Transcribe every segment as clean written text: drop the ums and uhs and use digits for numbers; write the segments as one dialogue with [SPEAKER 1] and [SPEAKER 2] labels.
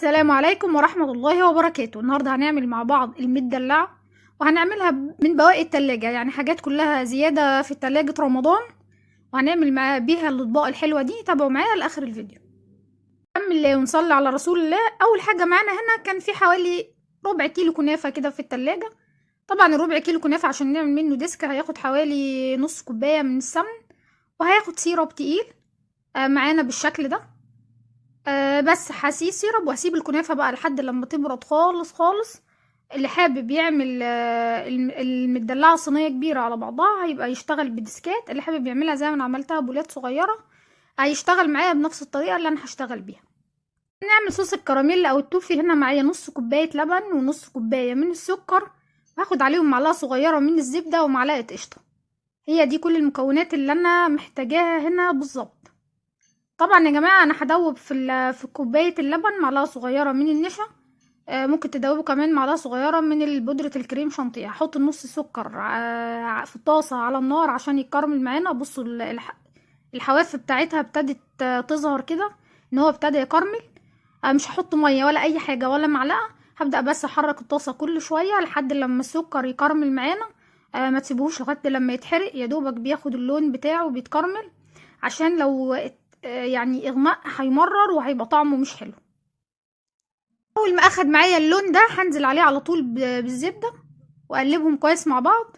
[SPEAKER 1] السلام عليكم ورحمة الله وبركاته. النهاردة هنعمل مع بعض المدلعة، وهنعملها من بواقي التلاجة، يعني حاجات كلها زيادة في تلاجة رمضان، وهنعمل بيها الأطباق الحلوة دي. تابعوا معايا لآخر الفيديو. بسم الله ونصلي على رسول الله. أول حاجة معانا هنا كان في حوالي ربع كيلو كنافة كده في التلاجة. طبعا الربع كيلو كنافة عشان نعمل منه ديسك هياخد حوالي نص كوباية من السمن، وهياخد سيرب تقيل معانا بالشكل ده. بس هسيب سيرب وهسيب الكنافة بقى لحد لما تبرد خالص خالص. اللي حابب يعمل المدلعة صينية كبيرة على بعضها هيبقى يشتغل بديسكات، اللي حابب يعملها زي ما انا عملتها بولات صغيرة هيشتغل معايا بنفس الطريقة اللي انا هشتغل بيها. نعمل صوص الكراميل او التوفي. هنا معايا نص كوباية لبن ونص كوباية من السكر، وهاخد عليهم معلقة صغيرة من الزبدة ومعلقة قشطة. هي دي كل المكونات اللي انا محتاجاها هنا بالظبط. طبعا يا جماعه انا هدوب في كوبايه اللبن معلقه صغيره من النشا، ممكن تدوبوا كمان معلقه صغيره من بودره الكريم شانتيه. هحط نص سكر في الطاسه على النار عشان يتكرمل معانا. بصوا الحواف بتاعتها ابتدت تظهر كده ان هو ابتدى يكرمل. مش هحط ميه ولا اي حاجه ولا معلقه، هبدا بس احرك الطاسه كل شويه لحد لما السكر يكرمل معانا. ما تسيبوهوش لغايه لما يتحرق، يا دوبك بياخد اللون بتاعه بيتكرمل، عشان لو يعني اغماء هيمرر وهيبقى طعمه مش حلو. اول ما اخد معايا اللون ده هنزل عليه على طول بالزبده واقلبهم كويس مع بعض.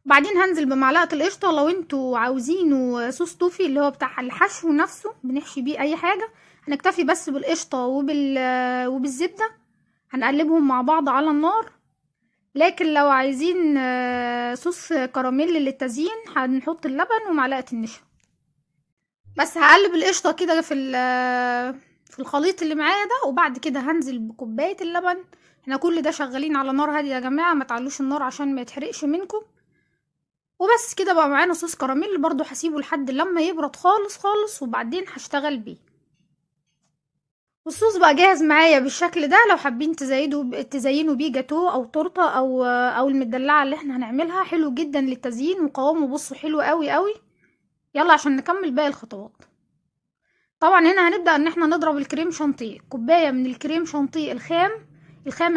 [SPEAKER 1] بعدين هنزل بمعلقه القشطه. لو انتوا عاوزينه صوص توفي اللي هو بتاع الحشو نفسه بنحشي بيه اي حاجه، هنكتفي بس بالقشطه وبالزبده، هنقلبهم مع بعض على النار. لكن لو عايزين صوص كراميل للتزيين هنحط اللبن ومعلقه النشا بس. هقلب القشطه كده في الخليط اللي معايا ده، وبعد كده هنزل بكوبايه اللبن. احنا كل ده شغالين على نار هاديه يا جماعه، ما تعلوش النار عشان ما يتحرقش منكم. وبس كده بقى معانا صوص كراميل. برضو هسيبه لحد لما يبرد خالص خالص وبعدين هشتغل بيه. والصوص بقى جاهز معايا بالشكل ده. لو حابين تزينوا بيه جاتوه او تورته او المدلعه اللي احنا هنعملها، حلو جدا للتزيين وقوامه بصوا حلو قوي قوي. يلا عشان نكمل باقي الخطوات. طبعا هنا هنبدأ ان احنا نضرب الكريم شانتيه. كوباية من الكريم شانتيه الخام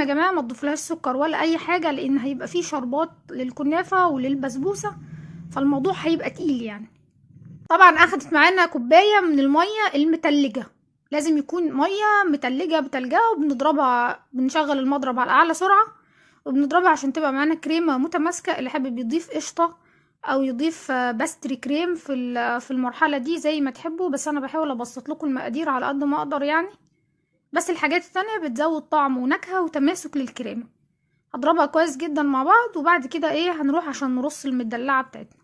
[SPEAKER 1] يا جماعة، ما تضيفلهاش سكر ولا اي حاجة، لان هيبقى فيه شربات للكنافة وللبسبوسة، فالموضوع هيبقى تقيل يعني. طبعا اخدت معانا كوباية من المية المتلجة، لازم يكون مية متلجة بتلجها، وبنضربها بنشغل المضرب على اعلى سرعة وبنضربها عشان تبقى معانا كريمة متماسكة. اللي حابب يضيف قشطة او يضيف باستري كريم في المرحله دي زي ما تحبوا، بس انا بحاول ابسط لكم المقادير على قد ما اقدر يعني. بس الحاجات التانية بتزود طعم ونكهه وتماسك للكريمه. هضربها كويس جدا مع بعض، وبعد كده هنروح عشان نرص المدلعه بتاعتنا.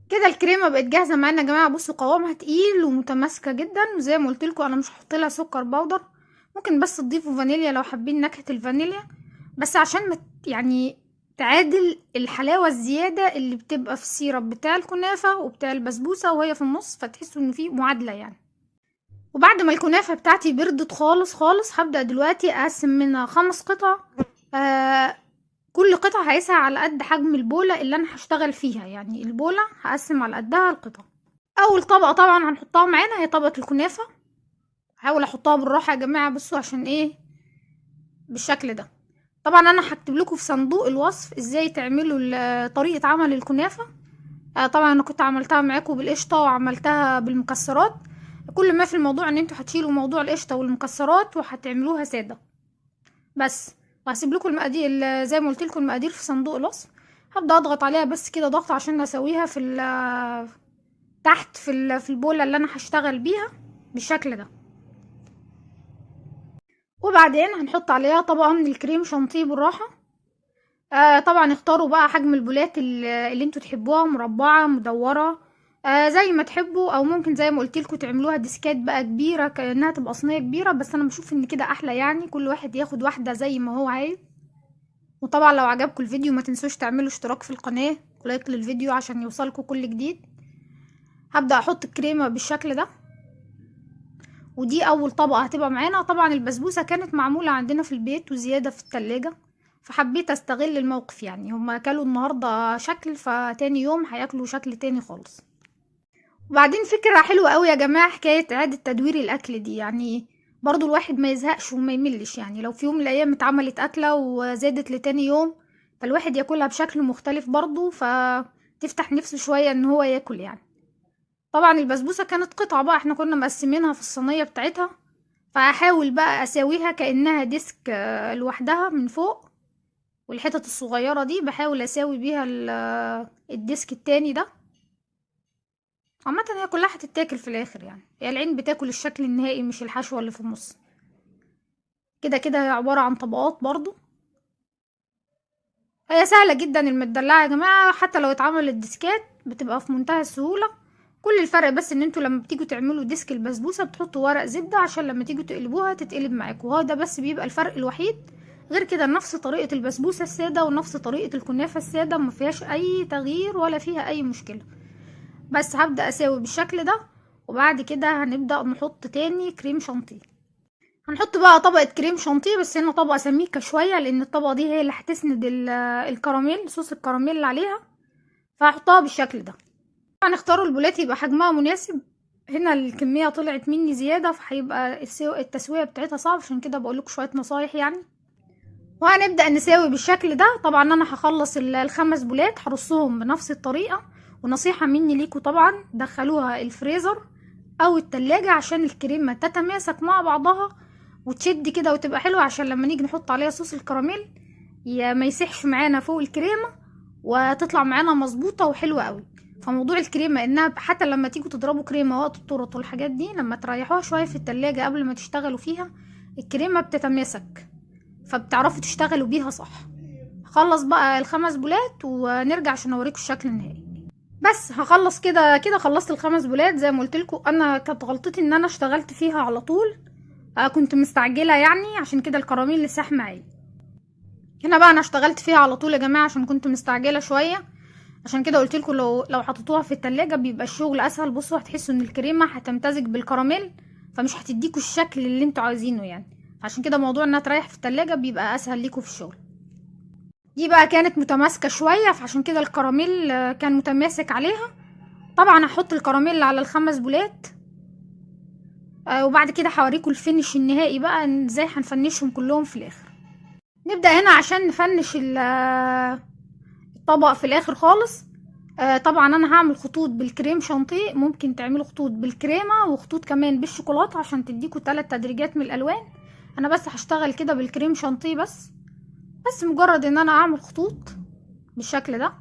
[SPEAKER 1] كده الكريمه بقت جاهزه معانا يا جماعه. بصوا قوامها تقيل ومتماسكه جدا، وزي ما قلت لكم انا مش هحط لها سكر بودر، ممكن بس تضيفوا فانيليا لو حابين نكهه الفانيليا، بس عشان يعني تعادل الحلاوة الزيادة اللي بتبقى في السيرب بتاع الكنافة وبتاع البسبوسة وهي في النص، فتحسوا ان في معادلة يعني. وبعد ما الكنافة بتاعتي بردت خالص خالص هبدأ دلوقتي اقسم منها 5 قطع. كل قطعة هقيسها على قد حجم البولة اللي انا هشتغل فيها، يعني البولة هقسم على قدها القطع. اول طبقة طبعا هنحطها معانا هي طبقة الكنافة. هحاول احطها بالراحة يا جماعة، بصوا عشان بالشكل ده. طبعا انا هكتب لكم في صندوق الوصف ازاي تعملوا طريقه عمل الكنافه. طبعا انا كنت عملتها معاكم بالقشطه وعملتها بالمكسرات. كل ما في الموضوع ان انتوا هتشيلوا موضوع القشطه والمكسرات وهتعملوها ساده بس. وهسيب لكم المقادير زي ما قلت لكم المقادير في صندوق الوصف. هبدا اضغط عليها بس كده ضغط عشان اسويها تحت في البوله اللي انا هشتغل بيها بالشكل ده. وبعدين هنحط عليها طبقه من الكريم شانتيه بالراحه. طبعا اختاروا بقى حجم البولات اللي انتوا تحبوها، مربعة مدورة، زي ما تحبوا، او ممكن زي ما قلت لكم تعملوها ديسكات بقى كبيرة كأنها تبقى صينية كبيرة، بس انا بشوف ان كده احلى يعني، كل واحد ياخد واحدة زي ما هو عايز. وطبعا لو عجبكم الفيديو ما تنسوش تعملوا اشتراك في القناة ولايك للفيديو عشان يوصلكم كل جديد. هبدأ احط الكريمة بالشكل ده، ودي اول طبقة هتبقى معانا. طبعا البسبوسة كانت معمولة عندنا في البيت وزيادة في التلاجة، فحبيت استغل الموقف يعني. هما اكلوا النهارده شكل، فتاني يوم هياكلوا شكل تاني خالص. وبعدين فكرة حلوة قوي يا جماعة حكاية اعادة تدوير الاكل دي، يعني برضو الواحد ما يزهقش وما يملش، يعني لو في يوم من الايام اتعملت اكله وزادت لتاني يوم فالواحد ياكلها بشكل مختلف برضو، فتفتح نفسه شويه ان هو ياكل يعني. طبعا البسبوسه كانت قطعه بقى، احنا كنا مقسمينها في الصينيه بتاعتها، فهحاول بقى اساويها كانها ديسك لوحدها من فوق، والحتت الصغيره دي بحاول اساوي بيها الديسك التاني ده. عامه هي كلها هتتاكل في الاخر، يعني هي العين بتاكل الشكل النهائي مش الحشوه اللي في النص. كده كده هي عباره عن طبقات برضو. هي سهله جدا المدلعه يا جماعه، حتى لو اتعملت ديسكات بتبقى في منتهى السهوله. كل الفرق بس ان انتوا لما بتيجوا تعملوا ديسك البسبوسه بتحطوا ورق زبده عشان لما تيجوا تقلبوها تتقلب معاكم، وهو ده بس بيبقى الفرق الوحيد. غير كده نفس طريقه البسبوسه الساده ونفس طريقه الكنافه الساده، ما فيهاش اي تغيير ولا فيها اي مشكله. بس هبدا اساوي بالشكل ده، وبعد كده هنبدا نحط تاني كريم شانتيه. هنحط بقى طبقه كريم شانتيه، بس هنا طبقه سميكه شويه لان الطبقه دي هي اللي هتسند الكراميل، صوص الكراميل عليها، فهحطها بالشكل ده. هنختاروا البولات يبقى حجمها مناسب. هنا الكمية طلعت مني زيادة فهيبقى التسوية بتاعتها صعب، عشان كده بقولكوا شوية نصايح يعني. وهنبدأ نساوي بالشكل ده. طبعا انا هخلص الخمس بولات هرصهم بنفس الطريقة، ونصيحة مني ليكوا طبعا دخلوها الفريزر او التلاجة عشان الكريمة تتماسك مع بعضها وتشد كده وتبقى حلوة، عشان لما نيجي نحط عليها صوص الكراميل ما يسيحش معانا فوق الكريمة، وتطلع معانا مظبوطة وحلوة قوي. فموضوع الكريمة انها حتى لما تيجوا تضربوا كريمة وقت الطرط والحاجات دي، لما تريحوها شوية في التلاجة قبل ما تشتغلوا فيها الكريمة بتتماسك، فبتعرفوا تشتغلوا بيها صح. هخلص بقى الخمس بولات ونرجع عشان اوريكم الشكل النهائي. بس هخلص كده كده، خلصت الخمس بولات زي ما قلت لكم. انا كانت غلطتي ان انا اشتغلت فيها على طول، كنت مستعجلة يعني، عشان كده الكراميل اللي ساح معايا. هنا بقى انا اشتغلت فيها على طول يا جماعة عشان كنت مستعجلة شوية، عشان كده قلت لكم لو حطيتوها في التلاجة بيبقى الشغل اسهل. بصوا هتحسوا ان الكريمه هتمتزج بالكراميل، فمش هتديكوا الشكل اللي انتوا عايزينه يعني. عشان كده موضوع انها تريح في التلاجة بيبقى اسهل ليكوا في الشغل. دي بقى كانت متماسكه شويه، فعشان كده الكراميل كان متماسك عليها. طبعا هحط الكراميل على الخمس بولات، وبعد كده هوريكم الفينش النهائي بقى ازاي هنفنشهم كلهم في الاخر. نبدا هنا عشان نفنش الطبق في الاخر خالص. طبعا انا هعمل خطوط بالكريم شانتيه، ممكن تعملوا خطوط بالكريمه وخطوط كمان بالشوكولاته عشان تديكوا 3 تدريجات من الالوان. انا بس هشتغل كده بالكريم شانتيه بس مجرد ان انا اعمل خطوط بالشكل ده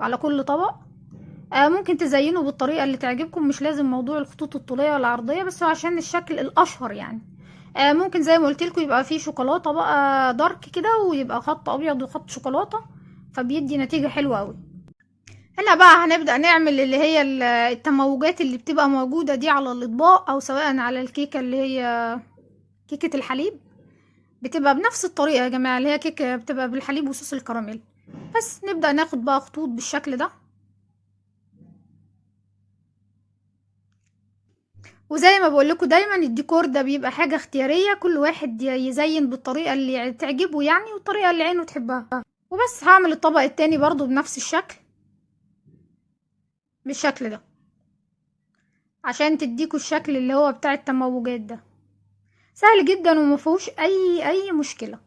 [SPEAKER 1] على كل طبق. ممكن تزينوا بالطريقه اللي تعجبكم، مش لازم موضوع الخطوط الطوليه ولا العرضيه، بس هو عشان الشكل الاشهر يعني. ممكن زي ما قلت لكم يبقى فيه شوكولاته بقى دارك كده، ويبقى خط ابيض وخط شوكولاته، فبيدي نتيجه حلوه قوي. هنا بقى هنبدأ نعمل اللي هي التموجات اللي بتبقى موجودة دي على الأطباق، أو سواء على الكيكة اللي هي كيكة الحليب، بتبقى بنفس الطريقة يا جماعة، اللي هي كيكة بتبقى بالحليب وصوص الكراميل. بس نبدأ ناخد بقى خطوط بالشكل ده، وزي ما بقولكوا دايما الديكور ده بيبقى حاجة اختيارية، كل واحد يزين بالطريقة اللي تعجبه يعني، والطريقة اللي عينه تحبها. وبس هعمل الطبق التاني برضو بنفس الشكل، بالشكل ده، عشان تديكوا الشكل اللي هو بتاع التموجات ده. سهل جدا ومفيهوش اي مشكله.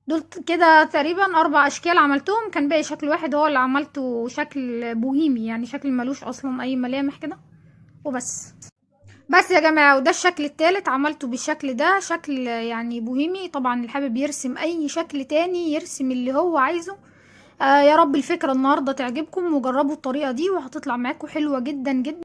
[SPEAKER 1] دول كده تقريبا 4 اشكال عملتهم، كان باقي شكل واحد هو اللي عملته شكل بوهيمي، يعني شكل ملوش اصلا اي ملامح كده وبس. بس يا جماعه، وده الشكل التالت عملته بالشكل ده، شكل يعني بوهيمي. طبعا اللي حابب يرسم اي شكل تاني يرسم اللي هو عايزه. يا رب الفكره النهارده تعجبكم، وجربوا الطريقه دي وهتطلع معاكم حلوه جدا جدا.